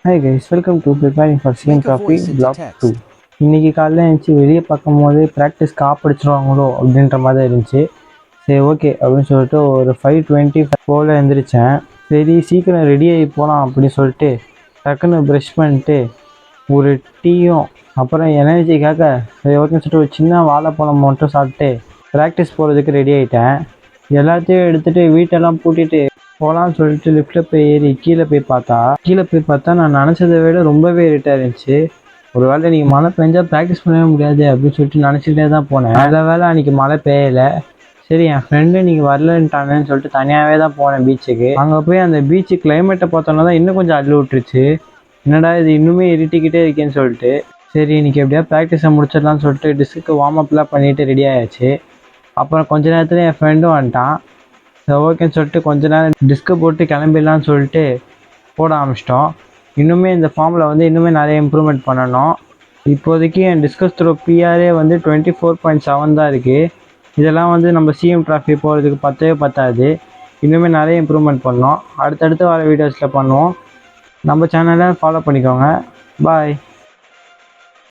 Hi guys, welcome to Preparing for CM Make a Trophy voice into Block 2. text. இன்னைக்கு காலையில் எழுந்துச்சி வெளியே பார்க்கும்போது practice காப்பிடிச்சிருவாங்களோ அப்படின்ற மாதிரி இருந்துச்சு. சரி ஓகே அப்படின்னு சொல்லிட்டு ஒரு 5:20 போல் எழுந்திரிச்சேன். சரி சீக்கிரம் ரெடி ஆகி போகலாம் அப்படின்னு சொல்லிட்டு டக்குன்னு ப்ரஷ் பண்ணிட்டு ஒரு டீயும் அப்புறம் எனர்ஜிக்காக சரி ஓகேன்னு சொல்லிட்டு ஒரு சின்ன வாழைப்பழம் மட்டும் சாப்பிட்டு ப்ராக்டிஸ் போகிறதுக்கு ரெடி ஆகிட்டேன். எல்லாத்தையும் எடுத்துகிட்டு வீட்டெல்லாம் பூட்டிட்டு போகலான்னு சொல்லிட்டு லிஃப்ட்டில் போய் ஏறி கீழே போய் பார்த்தா நான் நினச்சதை விட ரொம்பவே இருட்டாக இருந்துச்சு. ஒரு வேளை இன்றைக்கி மழை பெஞ்சால் ப்ராக்டிஸ் பண்ணவே முடியாது அப்படின்னு சொல்லிட்டு நினச்சிக்கிட்டே தான் போனேன். நல்ல வேளை அன்றைக்கி மழை பெய்யலை. சரி என் ஃப்ரெண்டு நீங்கள் வரலன்ட்டானேன்னு சொல்லிட்டு தனியாகவே தான் போனேன் பீச்சுக்கு. அங்கே போய் அந்த பீச்சு கிளைமேட்டை பார்த்தோன்னா தான் இன்னும் கொஞ்சம் அள்ளி விட்டுருச்சு. என்னடா இது இன்னுமே இருட்டிக்கிட்டே இருக்கேன்னு சொல்லிட்டு சரி இன்றைக்கி எப்படியா ப்ராக்டிஸை முடிச்சிடலான்னு சொல்லிட்டு டிஸ்க்கு வார்ம் அப்லாம் பண்ணிவிட்டு ரெடி ஆயாச்சு. அப்புறம் கொஞ்ச நேரத்தில் என் ஃப்ரெண்டும் வந்துட்டான். ஓகேன்னு சொல்லிட்டு கொஞ்ச நேரம் டிஸ்கை போட்டு கிளம்பிடலான்னு சொல்லிட்டு போட ஆரம்பிச்சிட்டோம். இன்னுமே இந்த ஃபார்மில் வந்து இன்னுமே நிறைய இம்ப்ரூவ்மெண்ட் பண்ணணும். இப்போதைக்கு என் டிஸ்கஸ் த்ரோ பிஆரே வந்து 24.7 தான் இருக்குது. இதெல்லாம் வந்து நம்ம சிஎம் ட்ராஃபி போகிறதுக்கு பத்தவே பத்தாது. இன்னுமே நிறைய இம்ப்ரூவ்மெண்ட் பண்ணோம். அடுத்தடுத்து வர வீடியோஸில் பண்ணுவோம். நம்ம சேனலை ஃபாலோ பண்ணிக்கோங்க. பாய்.